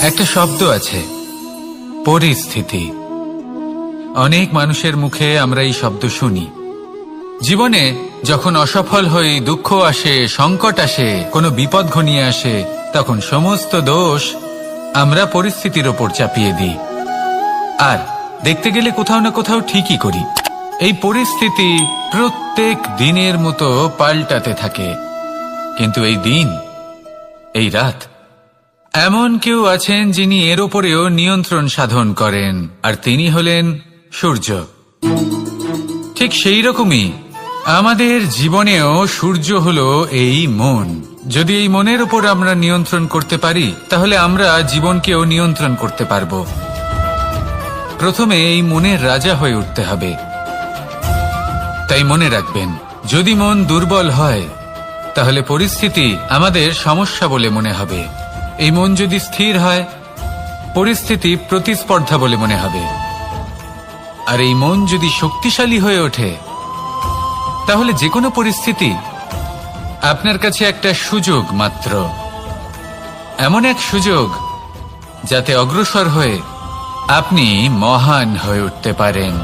একটা শব্দ আছে, পরিস্থিতি। অনেক মানুষের মুখে আমরা এই শব্দ শুনি। জীবনে যখন অসফল হই, দুঃখ আসে, সংকট আসে, কোনো বিপদ ঘনিয়ে আসে, তখন সমস্ত দোষ আমরা পরিস্থিতির ওপর চাপিয়ে দিই। আর দেখতে গেলে কোথাও না কোথাও ঠিকই করি। এই পরিস্থিতি প্রত্যেক দিনের মতো পাল্টাতে থাকে, কিন্তু এই দিন, এই রাত, এমন কেউ আছেন যিনি এর ওপরেও নিয়ন্ত্রণ সাধন করেন, আর তিনি হলেন সূর্য। ঠিক সেই রকমই আমাদের জীবনেও সূর্য হলো এই মন। যদি এই মনের উপর আমরা নিয়ন্ত্রণ করতে পারি, তাহলে আমরা জীবনকেও নিয়ন্ত্রণ করতে পারবো। প্রথমে এই মনের রাজা হয়ে উঠতে হবে। তাই মনে রাখবেন, যদি মন দুর্বল হয়, তাহলে পরিস্থিতি আমাদের সমস্যা বলে মনে হবে। এই মন যদি স্থির হয়, পরিস্থিতি প্রতিস্পর্ধা বলে মনে হবে। আর এই মন যদি শক্তিশালী হয়ে ওঠে, তাহলে যে কোনো পরিস্থিতি আপনার কাছে একটা সুযোগ মাত্র। এমন এক সুযোগ যাতে অগ্রসর হয়ে আপনি মহান হয়ে উঠতে পারেন।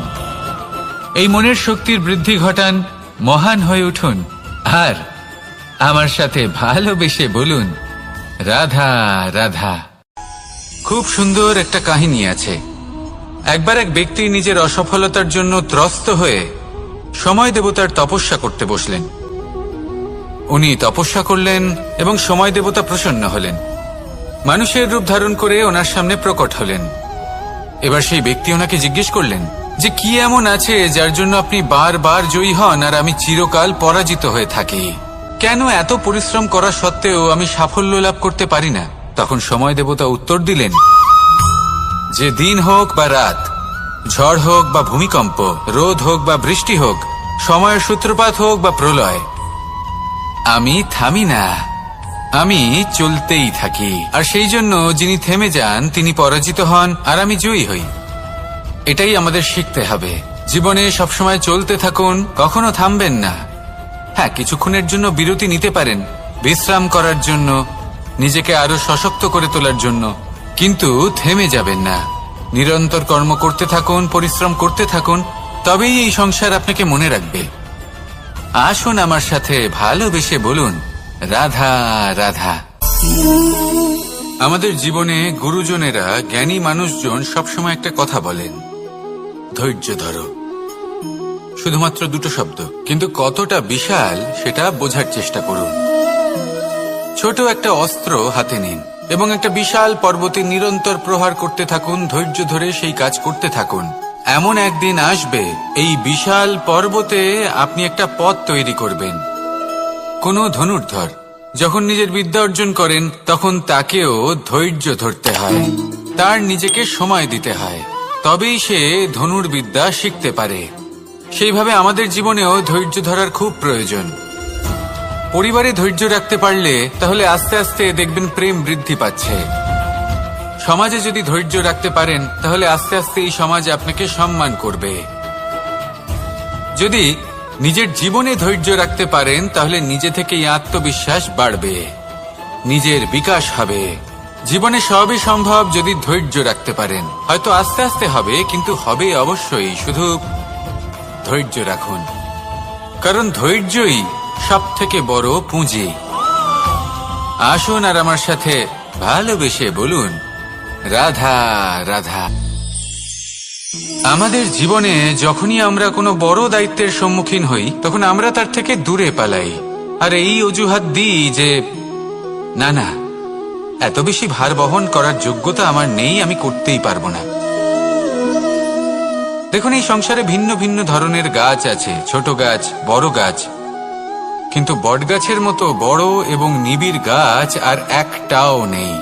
এই মনের শক্তির বৃদ্ধি ঘটান, মহান হয়ে উঠুন, আর আমার সাথে ভালোবেসে বলুন, রাধা রাধা। খুব সুন্দর একটা কাহিনী আছে। একবার এক ব্যক্তি নিজের অসফলতার জন্য ত্রস্ত হয়ে সময় দেবতার তপস্যা করতে বসলেন। উনি তপস্যা করলেন এবং সময় দেবতা প্রসন্ন হলেন। মানুষের রূপ ধারণ করে ওনার সামনে প্রকট হলেন। এবার সেই ব্যক্তি ওনাকে জিজ্ঞেস করলেন যে কি এমন আছে যার জন্য আপনি বারবার জয়ী হন আর আমি চিরকাল পরাজিত হয়ে থাকি? কেন এত পরিশ্রম করা সত্ত্বেও আমি সাফল্য লাভ করতে পারি না? তখন সময় দেবতা উত্তর দিলেন যে দিন হোক বা রাত, ঝড় হোক বা ভূমিকম্প, রোদ হোক বা বৃষ্টি হোক, সময়ের সূত্রপাত হোক বা প্রলয়, আমি থামি না, আমি চলতেই থাকি। আর সেই জন্য যিনি থেমে যান তিনি পরাজিত হন আর আমি জয়ী হই। এটাই আমাদের শিখতে হবে। জীবনে সবসময় চলতে থাকুন, কখনো থামবেন না। হ্যাঁ, কিছুক্ষণের জন্য বিরতি নিতে পারেন, বিশ্রাম করার জন্য, নিজেকে আরো সশক্ত করে তোলার জন্য, কিন্তু থেমে যাবেন না। নিরন্তর কর্ম করতে থাকুন, পরিশ্রম করতে থাকুন, তবেই এই সংসার আপনাকে মনে রাখবে। আসুন আমার সাথে ভালোবেসে বলুন, রাধা রাধা। আমাদের জীবনে গুরুজনেরা, জ্ঞানী মানুষজন সবসময় একটা কথা বলেন, ধৈর্য ধরো। শুধুমাত্র দুটো শব্দ, কিন্তু কতটা বিশাল সেটা বোঝার চেষ্টা করুন। ছোট একটা অস্ত্র হাতে নিন এবং একটা বিশাল পর্বতে নিরন্তর প্রহার করতে থাকুন। ধৈর্য ধরে সেই কাজ করতে থাকুন। এমন একদিন আসবে, এই বিশাল পর্বতে আপনি একটা পথ তৈরি করবেন। কোনো ধনুর্ধর যখন নিজের বিদ্যা অর্জন করেন, তখন তাকেও ধৈর্য ধরতে হয়, তার নিজেকে সময় দিতে হয়, তবেই সে ধনুর্বিদ্যা শিখতে পারে। সেইভাবে আমাদের জীবনেও ধৈর্য ধরার খুব প্রয়োজন। পরিবারে ধৈর্য রাখতে পারলে তাহলে আস্তে আস্তে দেখবেন প্রেম বৃদ্ধি পাচ্ছে। সমাজে যদি ধৈর্য রাখতে পারেন, তাহলে আস্তে আস্তে এই সমাজ আপনাকে সম্মান করবে। যদি নিজের জীবনে ধৈর্য রাখতে পারেন, তাহলে নিজে থেকেই আত্মবিশ্বাস বাড়বে, নিজের বিকাশ হবে। জীবনে সবই সম্ভব যদি ধৈর্য রাখতে পারেন। হয়তো আস্তে আস্তে হবে, কিন্তু হবে অবশ্যই। শুধু ধৈর্য রাখুন, কারণ ধৈর্যই সব থেকে বড় পুঁজি। আসুন আর আমার সাথে ভালোবেসে বলুন, রাধা রাধা। আমাদের জীবনে যখনই আমরা কোনো বড় দায়িত্বের সম্মুখীন হই, তখন আমরা তার থেকে দূরে পালাই আর এই অজুহাত দিই যে না না, এত বেশি ভার বহন করার যোগ্যতা আমার নেই, আমি করতেই পারবো না। দেখুন, এই সংসারে ভিন্ন ভিন্ন ধরনের গাছ আছে, ছোট গাছ, বড় গাছ, কিন্তু বটগাছের মতো বড় এবং নিবিড় গাছ আর একটাও নেই।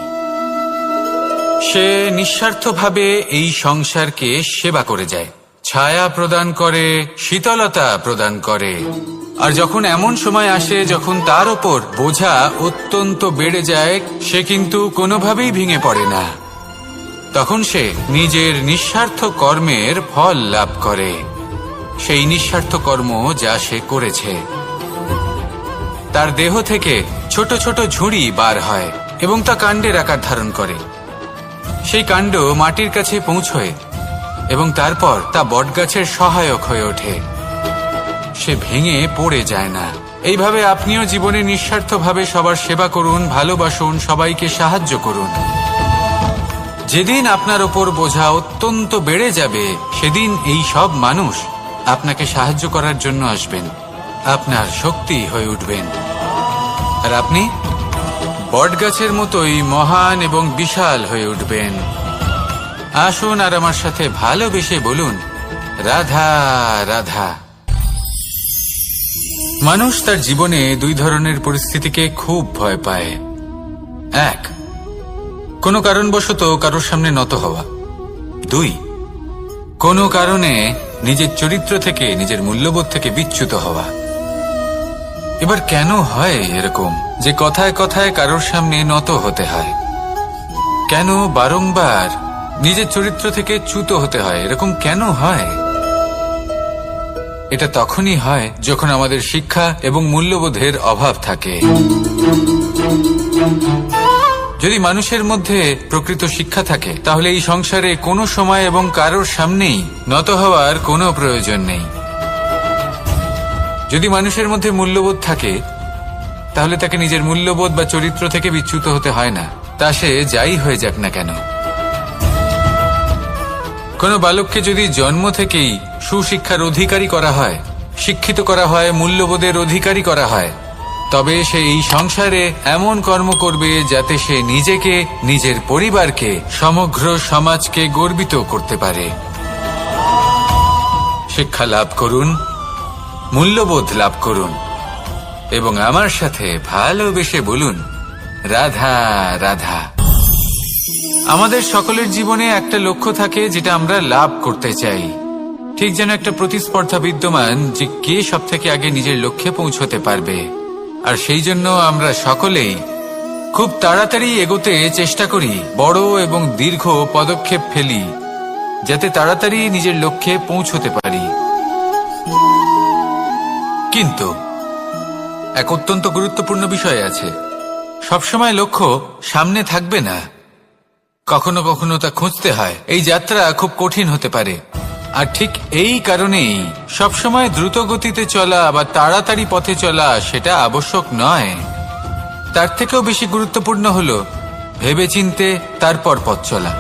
সে নিঃস্বার্থভাবে এই সংসারকে সেবা করে যায়, ছায়া প্রদান করে, শীতলতা প্রদান করে। আর যখন এমন সময় আসে যখন তার ওপর বোঝা অত্যন্ত বেড়ে যায়, সে কিন্তু কোনোভাবেই ভেঙে পড়ে না। তখন সে নিজের নিঃস্বার্থ কর্মের ফল লাভ করে, সেই নিঃস্বার্থ কর্ম যা সে করেছে। তার দেহ থেকে ছোট ছোট ঝুড়ি বার হয় এবং তা কাণ্ডের আকার ধারণ করে। সেই কাণ্ড মাটির কাছে পৌঁছয় এবং তারপর তা বটগাছের সহায়ক হয়ে ওঠে। সে ভেঙে পড়ে যায় না। এইভাবে আপনিও জীবনে নিঃস্বার্থভাবে সবার সেবা করুন, ভালোবাসুন, সবাইকে সাহায্য করুন। যেদিন আপনার ওপর বোঝা অত্যন্ত বেড়ে যাবে, সেদিন এই সব মানুষ আপনাকে সাহায্য করার জন্য আসবেন, আপনার শক্তি হয়ে উঠবেন, আর আপনি বটগাছের মতোই মহান এবং বিশাল হয়ে উঠবেন। আসুন আর আমার সাথে ভালোবেসে বলুন, রাধা রাধা। মানুষ তার জীবনে দুই ধরনের পরিস্থিতিকে খুব ভয় পায়। এক, কোনো কারণবশত কারোর সামনে নত হওয়া। দুই, কোনো কারণে নিজের চরিত্র থেকে, নিজের মূল্যবোধ থেকে বিচ্যুত হওয়া। এবার কেন হয় এরকম যে কথায় কথায় কারোর সামনে নত হতে হয়? কেন বারংবার নিজের চরিত্র থেকে চ্যুত হতে হয়? এরকম কেন হয়? এটা তখনই হয় যখন আমাদের শিক্ষা এবং মূল্যবোধের অভাব থাকে। যদি মানুষের মধ্যে প্রকৃত শিক্ষা থাকে, তাহলে এই সংসারে কোনো সময় এবং কারোর সামনেই নত হওয়ার কোনো প্রয়োজন নেই। যদি মানুষের মধ্যে মূল্যবোধ থাকে, তাহলে তাকে নিজের মূল্যবোধ বা চরিত্র থেকে বিচ্যুত হতে হয় না, তা সে যাই হয়ে যাক না কেন। কোনো বালককে যদি জন্ম থেকেই সুশিক্ষার অধিকারী করা হয়, শিক্ষিত করা হয়, মূল্যবোধের অধিকারী করা হয়, তবে সে এই সংসারে এমন কর্ম করবে যাতে সে নিজেকে, নিজের পরিবারকে, সমগ্র সমাজকে গর্বিত করতে পারে। শিক্ষা লাভ করুন, মূল্যবোধ লাভ করুন এবং আমার সাথে ভালোবেসে বলুন, রাধা রাধা। আমাদের সকলের জীবনে একটা লক্ষ্য থাকে যেটা আমরা লাভ করতে চাই। ঠিক যেন একটা প্রতিস্পর্ধা বিদ্যমান যে কে সব থেকে আগে নিজের লক্ষ্যে পৌঁছতে পারবে। আর সেই জন্য আমরা সকলেই খুব তাড়াতাড়ি এগোতে চেষ্টা করি, বড় এবং দীর্ঘ পদক্ষেপ ফেলি যাতে তাড়াতাড়ি নিজের লক্ষ্যে পৌঁছতে পারি। কিন্তু এক অত্যন্ত গুরুত্বপূর্ণ বিষয় আছে, সবসময় লক্ষ্য সামনে থাকবে না, কখনো কখনো তা খুঁজতে হয়। এই যাত্রা খুব কঠিন হতে পারে, আর ঠিক এই কারণেই সবসময় দ্রুত গতিতে চলা বা তাড়াতাড়ি পথে চলা সেটা আবশ্যক নয়। তার থেকেও বেশি গুরুত্বপূর্ণ হলো ভেবেচিন্তে তারপর পথ চলা।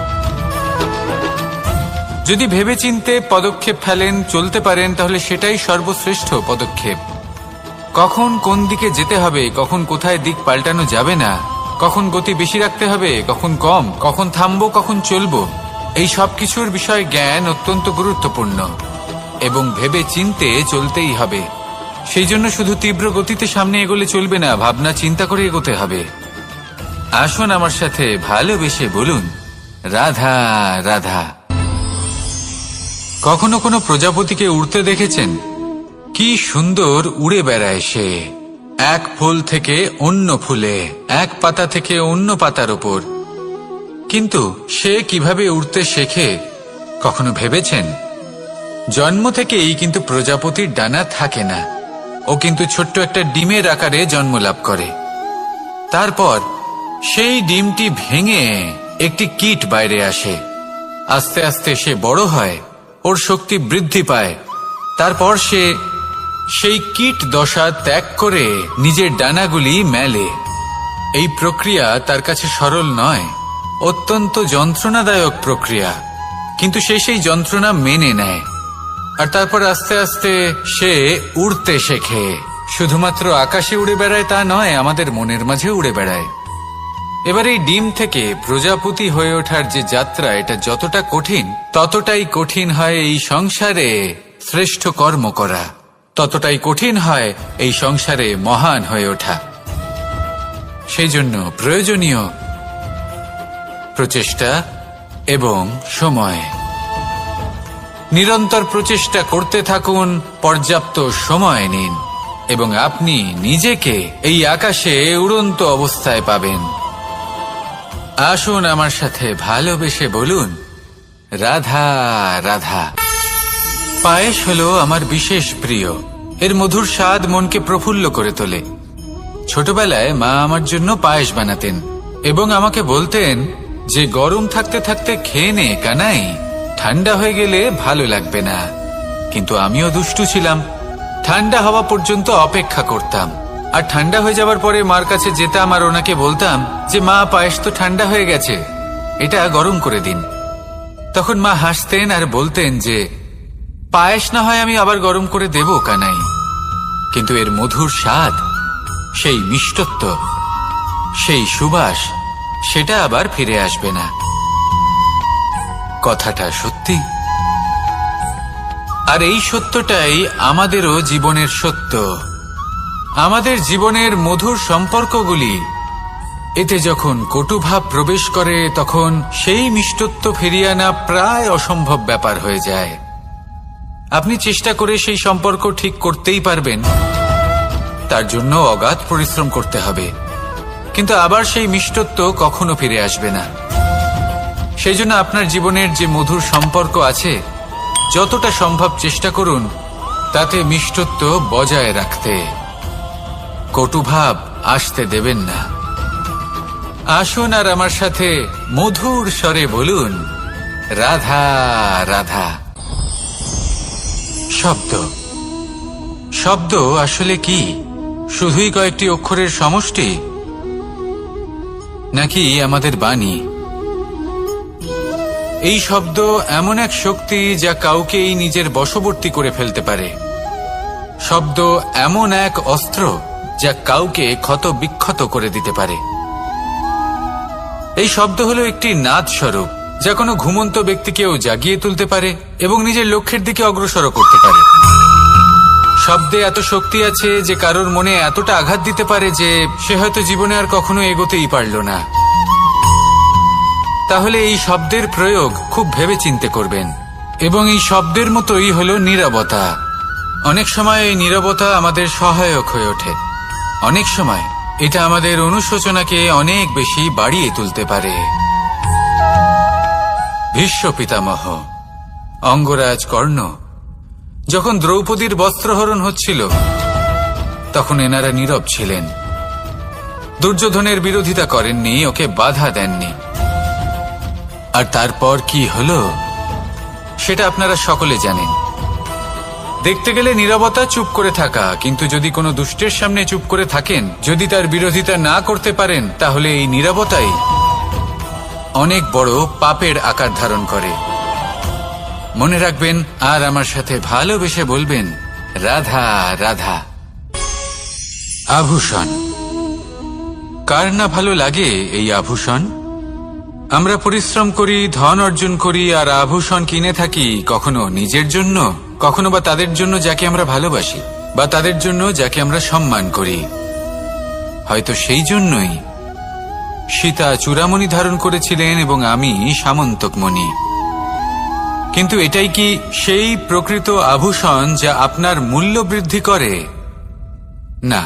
যদি ভেবেচিন্তে পদক্ষেপ ফেলেন, চলতে পারেন, তাহলে সেটাই সর্বশ্রেষ্ঠ পদক্ষেপ। কখন কোন দিকে যেতে হবে, কখন কোথায় দিক পাল্টানো যাবে না, কখন গতি বেশি রাখতে হবে, কখন কম, কখন থামবো, কখন চলবো, এই সব কিছুর বিষয় জ্ঞান অত্যন্ত গুরুত্বপূর্ণ এবং ভেবে চিন্তে চলতেই হবে। সেই জন্য শুধু তীব্র গতিতে সামনে এগোলে চলবে না, ভাবনা চিন্তা করে এগোতে হবে। আসুন আমার সাথে ভালোবেসে বলুন, রাধা রাধা। কখনো কোনো প্রজাপতিকে উড়তে দেখেছেন? কি সুন্দর উড়ে বেড়ায় সে, এক ফুল থেকে অন্য ফুলে, এক পাতা থেকে অন্য পাতার ওপর। কিন্তু সে কিভাবে উড়তে শেখে কখনো ভেবেছেন? জন্ম থেকেই কিন্তু প্রজাপতির ডানা থাকে না, ও কিন্তু ছোট্ট একটা ডিমের আকারে জন্ম লাভ করে। তারপর সেই ডিমটি ভেঙে একটি কীট বাইরে আসে। আস্তে আস্তে সে বড় হয়, ওর শক্তি বৃদ্ধি পায়। তারপর সে সেই কীট দশা ত্যাগ করে নিজের ডানাগুলি মেলে। এই প্রক্রিয়া তার কাছে সরল নয়, অত্যন্ত যন্ত্রণাদায়ক প্রক্রিয়া, কিন্তু সে সেই যন্ত্রণা মেনে নেয়। আর তারপর আস্তে আস্তে সে উড়তে শেখে। শুধুমাত্র আকাশে উড়ে বেড়ায় তা নয়, আমাদের মনের মাঝে উড়ে বেড়ায়। এবার এই ডিম থেকে প্রজাপতি হয়ে ওঠার যে যাত্রা, এটা যতটা কঠিন, ততটাই কঠিন হয় এই সংসারে শ্রেষ্ঠ কর্ম করা, ততটাই কঠিন হয় এই সংসারে মহান হয়ে ওঠা। সেই জন্য প্রয়োজনীয় প্রচেষ্টা এবং সময়। নিরন্তর প্রচেষ্টা করতে থাকুন, পর্যাপ্ত সময় নিন এবং আপনি নিজেকে এই আকাশে উড়ন্ত অবস্থায় পাবেন। আসুন আমার সাথে ভালোবেসে বলুন, রাধা রাধা। পায়েস হলো আমার বিশেষ প্রিয়। এর মধুর স্বাদ মনকে প্রফুল্ল করে তোলে। ছোটবেলায় মা আমার জন্য পায়েস বানাতেন এবং আমাকে বলতেন যে গরম থাকতে থাকতে খেয়ে নে কানাই, ঠান্ডা হয়ে গেলে ভালো লাগবে না। কিন্তু আমিও দুষ্টু ছিলাম, ঠান্ডা হওয়া পর্যন্ত অপেক্ষা করতাম, আর ঠান্ডা হয়ে যাবার পরে মার কাছে যেতাম আর ওনাকে বলতাম যে মা, পায়েস তো ঠান্ডা হয়ে গেছে, এটা গরম করে দিন। তখন মা হাসতেন আর বলতেন যে পায়েস না হয় আমি আবার গরম করে দেব কানাই, কিন্তু এর মধুর স্বাদ, সেই মিষ্টত্ব, সেই সুবাস, সেটা আবার ফিরে আসবে না। কথাটা সত্যি। আর এই সত্যটাই আমাদেরও জীবনের সত্য। আমাদের জীবনের মধুর সম্পর্কগুলি, এতে যখন কটুভাব প্রবেশ করে তখন সেই মিষ্টত্ব ফিরিয়ে আনা প্রায় অসম্ভব ব্যাপার হয়ে যায়। আপনি চেষ্টা করে সেই সম্পর্ক ঠিক করতেই পারবেন, তার জন্য অগাধ পরিশ্রম করতে হবে, কিন্তু আবার সেই মিষ্টত্ব কখনো ফিরে আসবে না। সেই জন্য আপনার জীবনের যে মধুর সম্পর্ক আছে, যতটা সম্ভব চেষ্টা করুন তাতে মিষ্টত্ব বজায় রাখতে। কটুভাব আসতে দেবেন না। আসুন আর আমার সাথে মধুর স্বরে বলুন, রাধা রাধা। শব্দ, শব্দ আসলে কি? শুধুই কয়েকটি অক্ষরের সমষ্টি, নাকি আমাদের বাণী? এই শব্দ এমন এক শক্তি যা কাউকেই নিজের বশবর্তী করে ফেলতে পারে। শব্দ এমন এক অস্ত্র যা কাউকে ক্ষত বিক্ষত করে দিতে পারে। এই শব্দ হলো একটি নাদ স্বরূপ, যা কোনো ঘুমন্ত ব্যক্তিকেও জাগিয়ে তুলতে পারে এবং নিজের লক্ষ্যের দিকে অগ্রসর করতে পারে। শব্দে এত শক্তি আছে যে কারোর মনে এতটা আঘাত দিতে পারে যে সে হয়তো জীবনে আর কখনো এগোতেই পারল না। তাহলে এই শব্দের প্রয়োগ খুব ভেবেচিন্তে করবেন। এবং এই শব্দের মতোই হলো নীরবতা। অনেক সময় এই নীরবতা আমাদের সহায়ক হয়ে ওঠে, অনেক সময় এটা আমাদের অনুশোচনাকে অনেক বেশি বাড়িয়ে তুলতে পারে। ভীষ্ম পিতামহ, অঙ্গরাজ কর্ণ, যখন দ্রৌপদীর বস্ত্রহরণ হচ্ছিল তখন এনারা নীরব ছিলেন। দুর্যোধনের বিরোধিতা করেননি, ওকে বাধা দেননি। আর তারপর কি হলো সেটা আপনারা সকলে জানেন। দেখতে গেলে নীরবতা চুপ করে থাকা, কিন্তু যদি কোনো দুষ্টের সামনে চুপ করে থাকেন, যদি তার বিরোধিতা না করতে পারেন, তাহলে এই নীরবতাই অনেক বড় পাপের আকার ধারণ করে। মনে রাখবেন আর আমার সাথে ভালোবেসে বলবেন, রাধা রাধা। আভূষণ, কার না ভালো লাগে এই আভূষণ? আমরা পরিশ্রম করি, ধন অর্জন করি আর আভূষণ কিনে থাকি, কখনো নিজের জন্য, কখনো বা তাদের জন্য যাকে আমরা ভালোবাসি, বা তাদের জন্য যাকে আমরা সম্মান করি। হয়তো সেই জন্যই সীতা চূড়ামণি ধারণ করেছিলেন এবং আমি সামন্তকমণি। কিন্তু এটাই কি সেই প্রকৃত আভূষণ যা আপনার মূল্য বৃদ্ধি করে? না।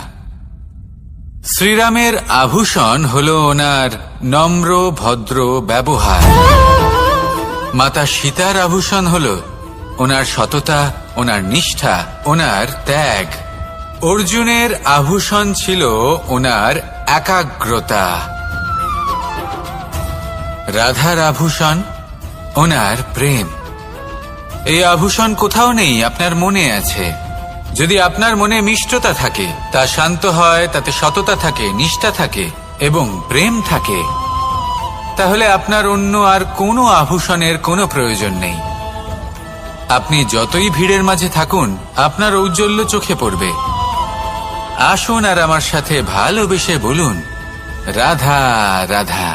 শ্রীরামের আভূষণ হলো ওনার নম্র ভদ্র ব্যবহার। মাতা সীতার আভূষণ হলো ওনার সততা, ওনার নিষ্ঠা, ওনার ত্যাগ। অর্জুনের আভূষণ ছিল ওনার একাগ্রতা। রাধার আভূষণ ওনার প্রেম। এই আভূষণ কোথাও নেই, আপনার মনে আছে। যদি আপনার মনে মিষ্টতা থাকে, তা শান্ত হয়, তাতে সততা থাকে, নিষ্ঠা থাকে এবং প্রেম থাকে, তাহলে আপনার অন্য আর কোনো আভূষণের কোনো প্রয়োজন নেই। আপনি যতই ভিড়ের মাঝে থাকুন, আপনার ঔজ্জ্বল্য চোখে পড়বে। আসুন আর আমার সাথে ভালোবেসে বলুন, রাধা রাধা।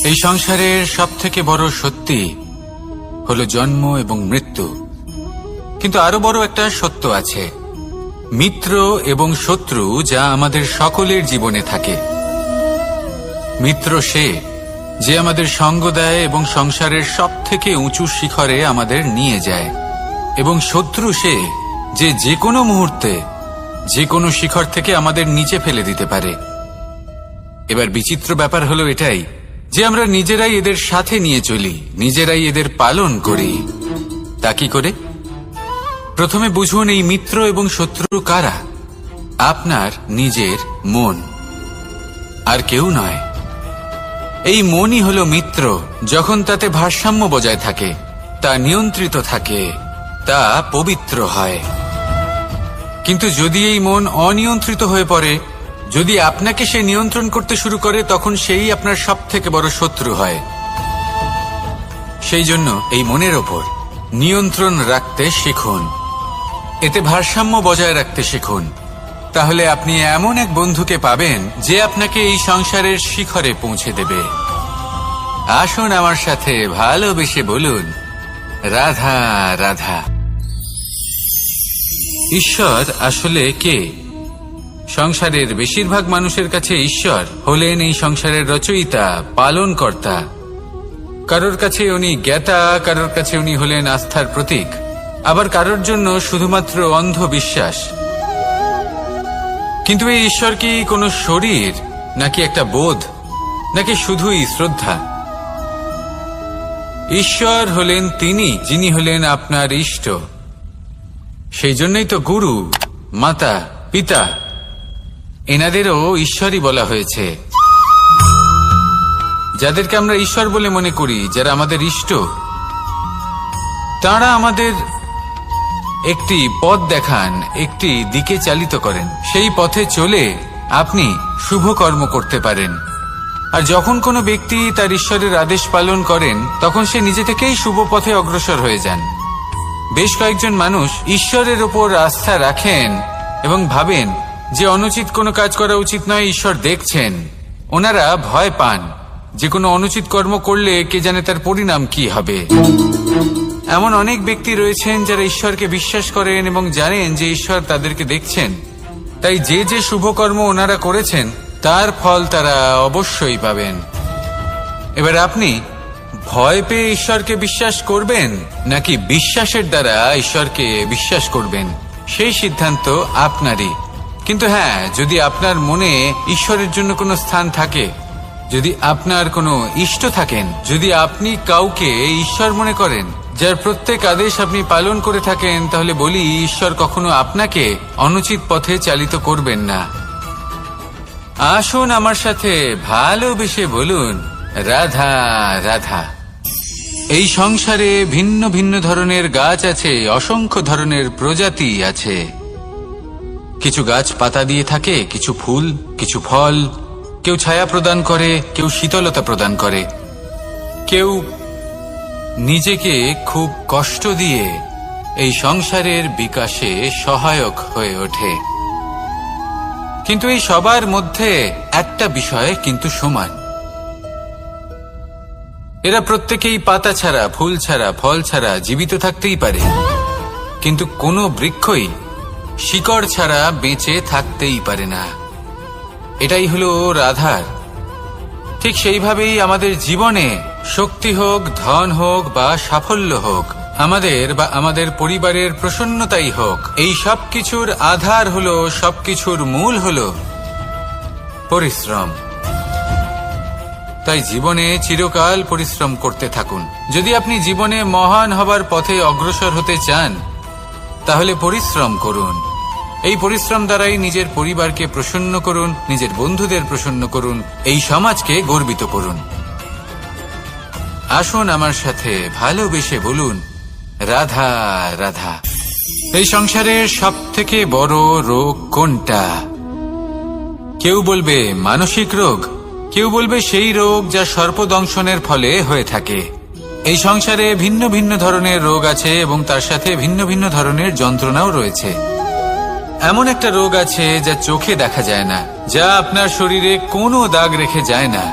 এই সংসারের সবথেকে বড় সত্যি হলো জন্ম এবং মৃত্যু, কিন্তু আরো বড় একটা সত্য আছে, মিত্র এবং শত্রু, যা আমাদের সকলের জীবনে থাকে। মিত্র সে যে আমাদের সঙ্গ দেয় এবং সংসারের সবথেকে উঁচু শিখরে আমাদের নিয়ে যায়, এবং শত্রু সে যে যে কোনো মুহূর্তে যে কোনো শিখর থেকে আমাদের নিচে ফেলে দিতে পারে। এবার বিচিত্র ব্যাপার হলো এটাই যে আমরা নিজেরাই এদের সাথে নিয়ে চলি, নিজেরাই এদের পালন করি। তা কি করে? প্রথমে বুঝুন এই মিত্র এবং শত্রু কারা। আপনার নিজের মন, আর কেউ নয়। এই মনই হলো মিত্র। যখন তাতে ভারসাম্য বজায় থাকে, তা নিয়ন্ত্রিত থাকে, তা পবিত্র হয়। কিন্তু যদি এই মন অনিয়ন্ত্রিত হয়ে পড়ে, যদি আপনাকে সে নিয়ন্ত্রণ করতে শুরু করে, তখন সেই আপনার সবথেকে বড় শত্রু হয়। সেই জন্য এই মনের ওপর নিয়ন্ত্রণ রাখতে শিখুন, এতে ভারসাম্য বজায় রাখতে শিখুন। তাহলে আপনি এমন এক বন্ধুকে পাবেন যে আপনাকে এই সংসারের শিখরে পৌঁছে দেবে। আসুন আমার সাথে ভালোবেসে বলুন, রাধা রাধা। ঈশ্বর আসলে কে? সংসারের বেশিরভাগ মানুষের কাছে ঈশ্বর হলেন এই সংসারের রচয়িতা, পালনকর্তা। কারোর কাছে উনি জ্ঞাতা, কারোর কাছে উনি হলেন আস্থার প্রতীক, আবার কারোর জন্য শুধুমাত্র অন্ধ বিশ্বাস। কিন্তু এই ঈশ্বর কি কোনো শরীর, নাকি একটা বোধ, নাকি শুধুই শ্রদ্ধা? ঈশ্বর হলেন তিনি যিনি হলেন আপনার ইষ্ট। সেই জন্যই তো গুরু, মাতা, পিতা এনাদেরও ঈশ্বরই বলা হয়েছে। যাদেরকে আমরা ঈশ্বর বলে মনে করি, যারা আমাদের ইষ্ট, তারা আমাদের একটি পথ দেখান, একটি দিকে চালিত করেন। সেই পথে চলে আপনি শুভ কর্ম করতে পারেন। আর যখন কোনো ব্যক্তি তার ঈশ্বরের আদেশ পালন করেন, তখন সে নিজে থেকেই শুভ পথে অগ্রসর হয়ে যান। বেশ কয়েকজন মানুষ ঈশ্বরের ওপর আস্থা রাখেন এবং ভাবেন যে অনুচিত কোনো কাজ করা উচিত নয়, ঈশ্বর দেখছেন। ওনারা ভয় পান যে কোনো অনুচিত কর্ম করলে কে জানে তার পরিণাম কি হবে। এমন অনেক ব্যক্তি রয়েছেন যারা ঈশ্বরকে বিশ্বাস করেন এবং জানেন যে ঈশ্বর তাদেরকে দেখছেন। তাই যে যে শুভ কর্ম ওনারা করেছেন তার ফল তারা অবশ্যই পাবেন। এবার আপনি ভয় পেয়ে ঈশ্বরকে বিশ্বাস করবেন, নাকি বিশ্বাসের দ্বারা ঈশ্বরকে বিশ্বাস করবেন, সেই সিদ্ধান্ত আপনারই। কিন্তু হ্যাঁ, যদি আপনার মনে ঈশ্বরের জন্য কোনো স্থান থাকে, যদি আপনার কোনো ইষ্ট থাকেন, যদি আপনি কাউকে ঈশ্বর মনে করেন, যার প্রত্যেক আদেশ আপনি পালন করে থাকেন, তাহলে বলি, ঈশ্বর কখনো আপনাকে অনুচিত পথে চালিত করবেন না। আসুন আমার সাথে ভালোবেসে বলুন, রাধা রাধা। এই সংসারে ভিন্ন ভিন্ন ধরনের গাছ আছে, অসংখ্য ধরনের প্রজাতি আছে। কিছু গাছ পাতা দিয়ে থাকে, কিছু ফুল, কিছু ফল। কেউ ছায়া প্রদান করে, কেউ শীতলতা প্রদান করে, কেউ নিজেকে খুব কষ্ট দিয়ে এই সংসারের বিকাশে সহায়ক হয়ে ওঠে। কিন্তু এই সবার মধ্যে একটা বিষয় কিন্তু সমান, এরা প্রত্যেকেই পাতা ছাড়া, ফুল ছাড়া, ফল ছাড়া জীবিত থাকতেই পারে, কিন্তু কোনো বৃক্ষই শিকড় ছাড়া বেঁচে থাকতেই পারে না। এটাই হলো রাধার। ঠিক সেইভাবেই আমাদের জীবনে শক্তি হোক, ধন হোক বা সাফল্য হোক, আমাদের বা আমাদের পরিবারের প্রসন্নতাই হোক, এই সব কিছুর আধার হলো, সবকিছুর মূল হলো পরিশ্রম। তাই জীবনে চিরকাল পরিশ্রম করতে থাকুন। যদি আপনি জীবনে মহান হবার পথে অগ্রসর হতে চান, তাহলে পরিশ্রম করুন। এই পরিশ্রম দ্বারাই নিজের পরিবারকে প্রসন্ন করুন, নিজের বন্ধুদের প্রসন্ন করুন, এই সমাজকে গর্বিত করুন। আসুন আমার সাথে ভালোবেসে বলুন, রাধা রাধা। এই সংসারের সব থেকে বড় রোগ কোনটা? কেউ বলবে মানসিক রোগ, কেউ বলবে সেই রোগ যা সর্পদংশনের ফলে হয়ে থাকে। এই সংসারে ভিন্ন ভিন্ন ধরনের রোগ আছে এবং তার সাথে ভিন্ন ভিন্ন ধরনের যন্ত্রণাও রয়েছে। এমন একটা রোগ আছে যা চোখে দেখা যায় না, যা আপনার শরীরে কোনো দাগ রেখে যায় না,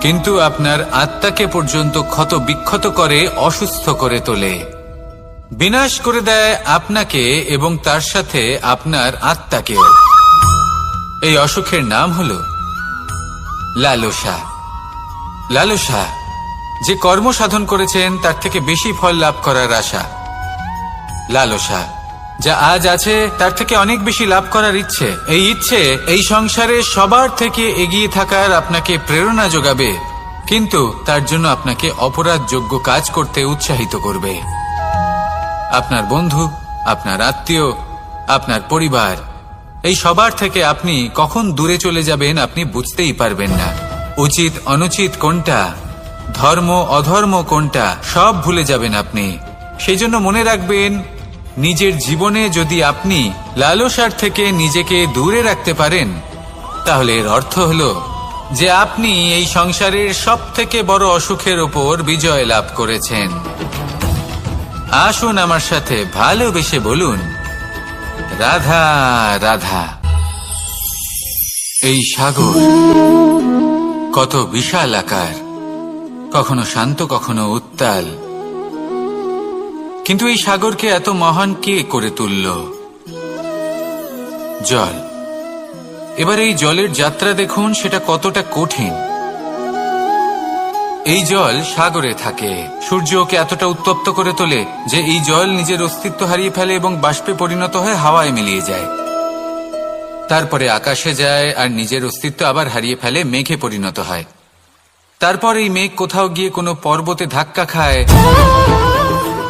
কিন্তু আপনার আত্মাকে পর্যন্ত ক্ষত বিক্ষত করে, অসুস্থ করে তোলে, বিনাশ করে দেয় আপনাকে এবং তার সাথে আপনার আত্মাকেও। এই অসুখের নাম হলো লালসা। লালসা, যে কর্ম সাধন করেছেন তার থেকে বেশি ফল লাভ করার আশা। লালসা, যা আজ আছে তার থেকে অনেক বেশি লাভ করার ইচ্ছে। এই ইচ্ছে এই সংসারে সবার থেকে এগিয়ে থাকার আপনাকে প্রেরণা যোগাবে, কিন্তু তার জন্য আপনাকে অপরাধযোগ্য কাজ করতে উৎসাহিত করবে। আপনার বন্ধু, আপনার আত্মীয়, আপনার পরিবার, এই সবার থেকে আপনি কখন দূরে চলে যাবেন আপনি বুঝতেই পারবেন না। উচিত অনুচিত কোনটা, ধর্ম অধর্ম কোনটা, সব ভুলে যাবেন আপনি। সেই জন্য মনে রাখবেন, নিজের জীবনে যদি আপনি লালসার থেকে নিজেকে দূরে রাখতে পারেন, তাহলে এর অর্থ হলো যে আপনি এই সংসারের সব থেকে বড় অসুখের ওপর বিজয় লাভ করেছেন। আসুন আমার সাথে ভালোবেসে বলুন, রাধা রাধা। এই সাগর কত বিশাল আকার, কখনো শান্ত কখনো উত্তাল, কিন্তু এই সাগরকে এত মহান কে করে তুলল? জল। এবার এই জলের যাত্রা দেখুন, সেটা কতটা কঠিন। এই জল সাগরে থাকে, সূর্য ওকে এতটা উত্তপ্ত করে তোলে যে এই জল নিজের অস্তিত্ব হারিয়ে ফেলে এবং বাষ্পে পরিণত হয়ে হাওয়ায় মিলিয়ে যায়। তারপরে আকাশে যায় আর নিজের অস্তিত্ব আবার হারিয়ে ফেলে, মেঘে পরিণত হয়। তারপর এই মেঘ কোথাও গিয়ে কোনো পর্বতে ধাক্কা খায়,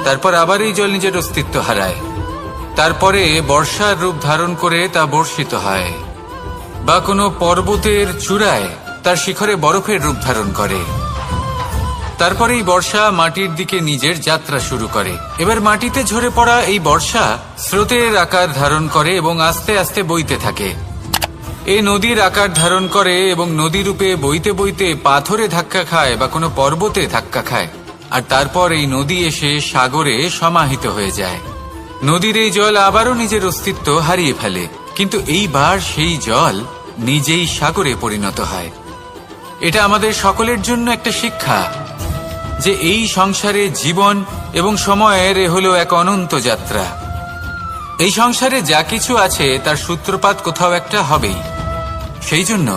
তারপর আবার এই জল নিজের অস্তিত্ব হারায়। তারপরে বর্ষার রূপ ধারণ করে তা বর্ষিত হয়, বা কোনো পর্বতের চূড়ায় তার শিখরে বরফের রূপ ধারণ করে। তারপরে এই বর্ষা মাটির দিকে নিজের যাত্রা শুরু করে। এবার মাটিতে ঝরে পড়া এই বর্ষা স্রোতের আকার ধারণ করে এবং আস্তে আস্তে বইতে থাকে। এই নদীর আকার ধারণ করে এবং নদী রূপে বইতে বইতে পাথরে ধাক্কা খায় বা কোনো পর্বতে ধাক্কা খায়, আর তারপর এই নদী এসে সাগরে সমাহিত হয়ে যায়। নদীর এই জল আবারও নিজের অস্তিত্ব হারিয়ে ফেলে, কিন্তু এইবার সেই জল নিজেই সাগরে পরিণত হয়। এটা আমাদের সকলের জন্য একটা শিক্ষা যে এই সংসারে জীবন এবং সময়ের এ হলো এক অনন্ত যাত্রা। এই সংসারে যা কিছু আছে তার সূত্রপাত কোথাও একটা হবেই। সেই জন্য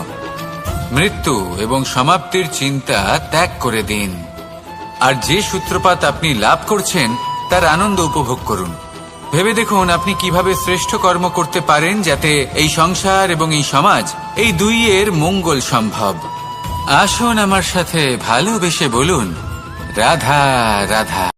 মৃত্যু এবং সমাপ্তির চিন্তা ত্যাগ করে দিন, আর যে সূত্রপাত আপনি লাভ করছেন তার আনন্দ উপভোগ করুন। ভেবে দেখুন আপনি কিভাবে শ্রেষ্ঠ কর্ম করতে পারেন যাতে এই সংসার এবং এই সমাজ, এই দুইয়ের মঙ্গল সম্ভব। আসুন আমার সাথে ভালোবেসে বলুন, রাধা রাধা।